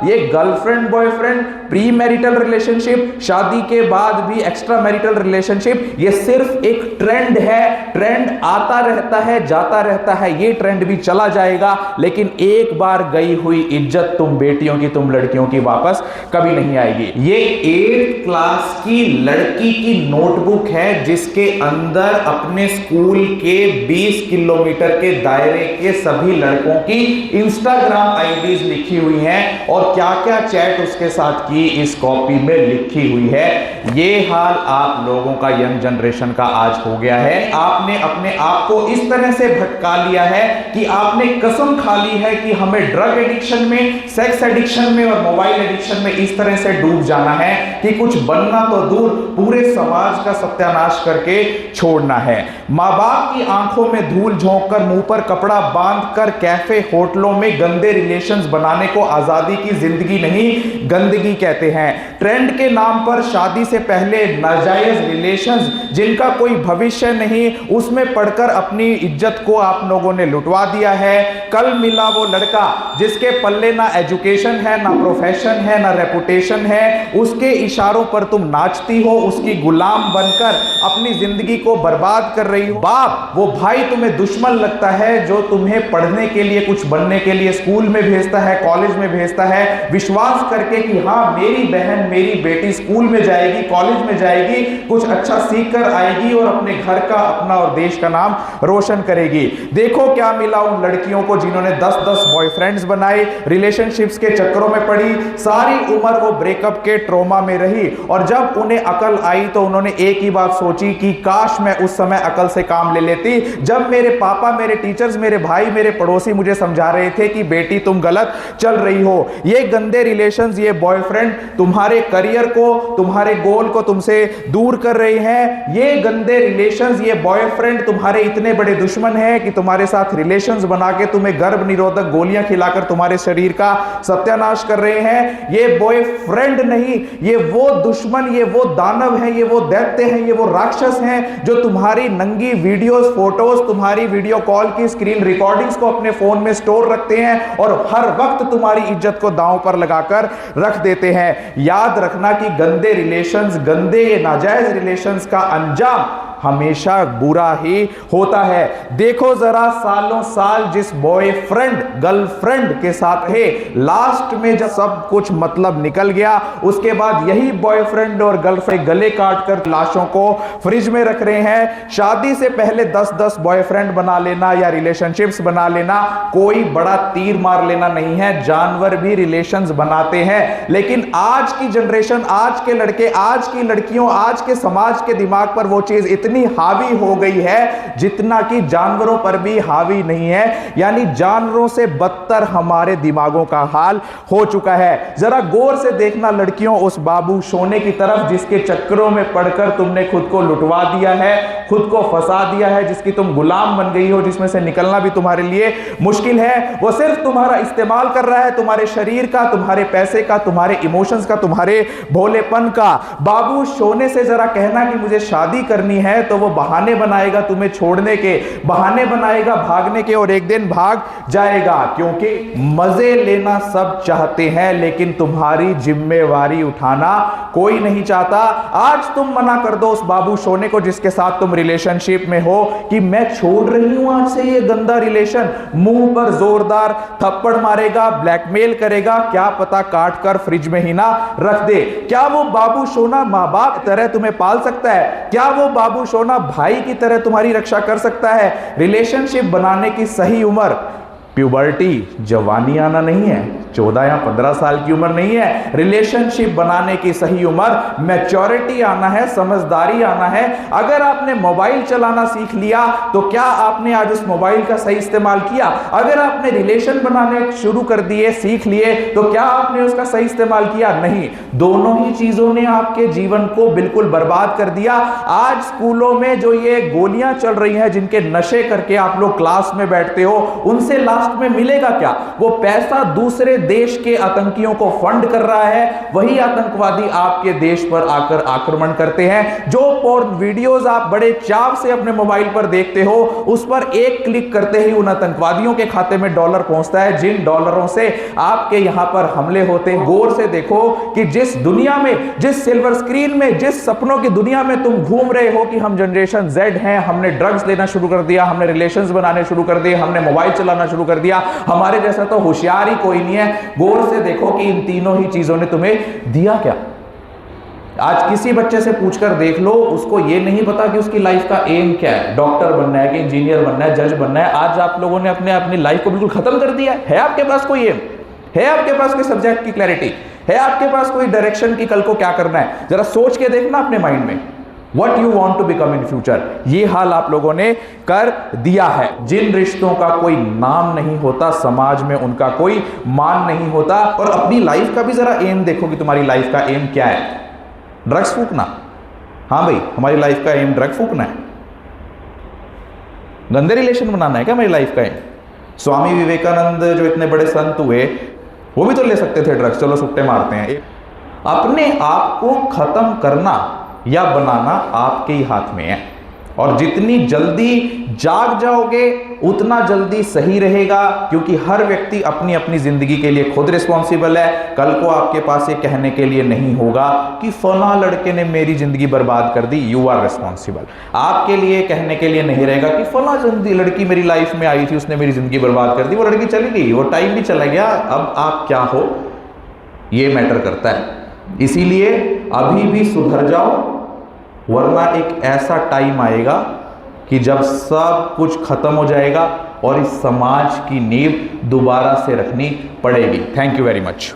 ये girlfriend boyfriend, pre marital relationship, शादी के बाद भी एक्स्ट्रा मैरिटल रिलेशनशिप, ये सिर्फ एक ट्रेंड है। ट्रेंड आता रहता है, जाता रहता है, ये ट्रेंड भी चला जाएगा, लेकिन एक बार गई हुई इज्जत तुम बेटियों की, तुम लड़कियों की वापस कभी नहीं आएगी। ये 8th क्लास की लड़की की नोटबुक है, जिसके अंदर अपने स्कूल के 20 किलोमीटर के दायरे के सभी लड़कों की इंस्टाग्राम आईडीज लिखी हुई हैं और क्या क्या चैट उसके साथ की इस कॉपी में लिखी हुई है। ये हाल आप लोगों का, यंग जनरेशन का आज हो गया है। आपने अपने आप को इस तरह से भटका लिया है कि आपने कसम खा ली है कि हमें ड्रग एडिक्शन में, सेक्स एडिक्शन में और मोबाइल एडिक्शन में इस तरह से डूब जाना है कि कुछ बनना तो दूर, पूरे समाज का सत्यानाश करके छोड़ना है। मां बाप की आंखों में धूल झोंककर, मुंह पर कपड़ा बांधकर कैफे होटलों में गंदे रिलेशंस बनाने को आजादी की जिंदगी नहीं, गंदगी कहते हैं। ट्रेंड के नाम पर शादी से पहले नाजायज रिलेशंस जिनका कोई भविष्य नहीं, उसमें पढ़कर अपनी इज्जत को आप लोगों ने लुटवा दिया है। कल मिला वो लड़का जिसके पल्ले ना एजुकेशन है, ना प्रोफेशन है, ना रेपुटेशन है, उसके इशारों पर तुम नाचती हो, उसकी गुलाम बनकर अपनी जिंदगी को बर्बाद कर रही हो। बाप, वो भाई तुम्हें दुश्मन लगता है जो तुम्हें पढ़ने के लिए, कुछ बनने के लिए स्कूल में भेजता है, कॉलेज में भेजता है, विश्वास करके कि हाँ मेरी बहन, मेरी बेटी स्कूल में जाएगी, कॉलेज में जाएगी, कुछ अच्छा सीख कर आएगी और अपने घर का, अपना और देश का नाम रोशन करेगी। देखो क्या मिला उन लड़कियों को जिन्होंने 10-10 बॉयफ्रेंड्स बनाए, रिलेशनशिप्स के चक्करों में पड़ी, सारी उम्र वो ब्रेकअप के ट्रॉमा में रही और जब उन्हें अकल आई तो उन्होंने एक ही बात सोची कि काश मैं उस समय अकल से काम ले लेती, जब मेरे पापा, मेरे टीचर्स, मेरे भाई, मेरे पड़ोसी मुझे समझा रहे थे कि बेटी तुम गलत चल रही हो। ये गंदे रिलेशंस, ये बॉयफ्रेंड तुम्हारे करियर को, तुम्हारे गोल को तुमसे दूर कर रहे हैं। ये गंदे रिलेशंस, ये बॉयफ्रेंड तुम्हारे इतने बड़े दुश्मन हैं कि तुम्हारे साथ रिलेशंस बना के तुम्हें गर्भ निरोधक गोलियां खिलाकर तुम्हारे शरीर का सत्यानाश कर रहे हैं। ये बॉयफ्रेंड नहीं, ये वो दुश्मन, ये वो दानव हैं, ये वो दैत्य हैं, ये वो राक्षस हैं जो तुम्हारी नंगी वीडियोस, फोटोज, तुम्हारी वीडियो कॉल की स्क्रीन रिकॉर्डिंग्स को अपने फोन में स्टोर रखते हैं और हर वक्त तुम्हारी इज्जत को दांव पर लगाकर रख देते हैं। याद रखना कि गंदे रिलेशंस, गंदे ये नाजायज रिलेशंस का अंजाम हमेशा बुरा ही होता है। देखो जरा सालों साल जिस बॉयफ्रेंड, गर्लफ्रेंड के साथ थे, लास्ट में जब सब कुछ मतलब निकल गया, उसके बाद यही बॉयफ्रेंड और गर्लफ्रेंड गले काटकर लाशों को फ्रिज में रख रहे हैं। शादी से पहले 10-10 बॉयफ्रेंड बना लेना या रिलेशनशिप्स बना लेना कोई बड़ा तीर मार लेना नहीं है। जानवर भी रिलेशंस बनाते हैं, लेकिन आज की जनरेशन, आज के लड़के, आज की लड़कियों, आज के समाज के दिमाग पर वो चीज इतनी हावी हो गई है जितना कि जानवरों पर भी हावी नहीं है। यानी जानवरों से बदतर हमारे दिमागों का हाल हो चुका है। जरा गौर से देखना लड़कियों उस बाबू सोने की तरफ जिसके चक्करों में पड़कर तुमने खुद को लुटवा दिया है, खुद को फंसा दिया है, जिसकी तुम गुलाम बन गई हो, जिसमें से निकलना भी तुम्हारे लिए मुश्किल है। वो सिर्फ तुम्हारा इस्तेमाल कर रहा है, तुम्हारे शरीर का, तुम्हारे पैसे का, तुम्हारे इमोशंस का, तुम्हारे भोलेपन का। बाबू सोने से जरा कहना कि मुझे शादी करनी है, तो वो बहाने बनाएगा तुम्हें छोड़ने के, बहाने बनाएगा भागने के, और एक दिन भाग जाएगा। क्योंकि मजे लेना सब चाहते हैं, लेकिन तुम्हारी जिम्मेवारी उठाना कोई नहीं चाहता। आज तुम मना कर दो उस बाबू सोने को जिसके साथ तुम रिलेशनशिप में हो कि मैं छोड़ रही हूं आज से ये गंदा रिलेशन, मुंह पर जोरदार थप्पड़ मारेगा, ब्लैकमेल करेगा, क्या पता काट कर फ्रिज में ही ना रख दे। क्या वो बाबू सोना मां बाप की तरह तुम्हें पाल सकता है? क्या वो बाबू सोना भाई की तरह तुम्हारी रक्षा कर सकता है? रिलेशनशिप बनाने की सही उम्र प्यूबर्टी, जवानी आना नहीं है, 14 या 15 साल की उम्र नहीं है। रिलेशनशिप बनाने की सही उम्र मैच्योरिटी आना है, समझदारी आना है। अगर आपने मोबाइल चलाना सीख लिया तो क्या आपने आज उस मोबाइल का सही इस्तेमाल किया? अगर आपने रिलेशन बनाने शुरू कर दिए, सीख लिए, तो क्या आपने उसका सही इस्तेमाल किया? नहीं। दोनों ही चीजों ने आपके जीवन को बिल्कुल बर्बाद कर दिया। आज स्कूलों में जो ये गोलियां चल रही हैं, जिनके नशे करके आप लोग क्लास में बैठते हो, उनसे लास्ट लास्ट में मिलेगा क्या? वो पैसा दूसरे देश के आतंकियों को फंड कर रहा है, वही आतंकवादी आपके देश पर आकर आक्रमण करते हैं। जो पोर्न वीडियोस आप बड़े चाव से अपने मोबाइल पर देखते हो, उस पर एक क्लिक करते ही उन आतंकवादियों के खाते में डॉलर पहुंचता है, जिन डॉलरों से आपके यहां पर हमले होते हैं। गौर से देखो कि जिस दुनिया में, जिस सिल्वर स्क्रीन में, जिस सपनों की दुनिया में तुम घूम रहे हो कि हम जनरेशन जेड हैं, हमने ड्रग्स लेना शुरू कर दिया, हमने रिलेशंस बनाने शुरू कर दिए, हमने मोबाइल चलाना शुरू कर दिया, हमारे जैसा तो होशियार ही कोई नहीं है। गौर से देखो कि इन तीनों ही चीजों ने तुम्हें दिया क्या? आज किसी बच्चे से पूछकर देख लो, उसको ये नहीं पता कि उसकी लाइफ का एम क्या है, डॉक्टर बनना है कि इंजीनियर बनना है, जज बनना है। आज आप लोगों ने अपनी लाइफ को बिल्कुल खत्म कर दिया है आपके पास कोई एम है? आपके पास कोई सब्जेक्ट की क्लैरिटी है? आपके पास कोई डायरेक्शन की कल को क्या करना है? जरा सोच के देखना अपने माइंड में, What you want to become in future। ये हाल आप लोगों ने कर दिया है। जिन रिश्तों का कोई नाम नहीं होता, समाज में उनका कोई मान नहीं होता। और अपनी लाइफ का भी जरा एम देखो कि तुम्हारी लाइफ का एम क्या है। ड्रग्स फूकना? हाँ भाई, हमारी लाइफ का एम ड्रग फूकना है? गंदे रिलेशन बनाना है क्या हमारी लाइफ का एम? स्वामी विवेकानंद जो इतने बड़े संत हुए, वो भी तो ले सकते थे ड्रग्स, चलो सुट्टे मारते हैं। अपने आप को खत्म करना या बनाना आपके ही हाथ में है। और जितनी जल्दी जाग जाओगे उतना जल्दी सही रहेगा, क्योंकि हर व्यक्ति अपनी अपनी जिंदगी के लिए खुद रिस्पॉन्सिबल है। कल को आपके पास ये कहने के लिए नहीं होगा कि फला लड़के ने मेरी जिंदगी बर्बाद कर दी। You are responsible. आपके लिए कहने के लिए नहीं रहेगा कि फला लड़की मेरी लाइफ में आई थी, उसने मेरी जिंदगी बर्बाद कर दी, वो लड़की चली गई, वो टाइम भी चला गया, अब आप क्या हो, ये मैटर करता है। इसीलिए अभी भी सुधर जाओ, वरना एक ऐसा टाइम आएगा कि जब सब कुछ खत्म हो जाएगा और इस समाज की नींव दोबारा से रखनी पड़ेगी। Thank you very much.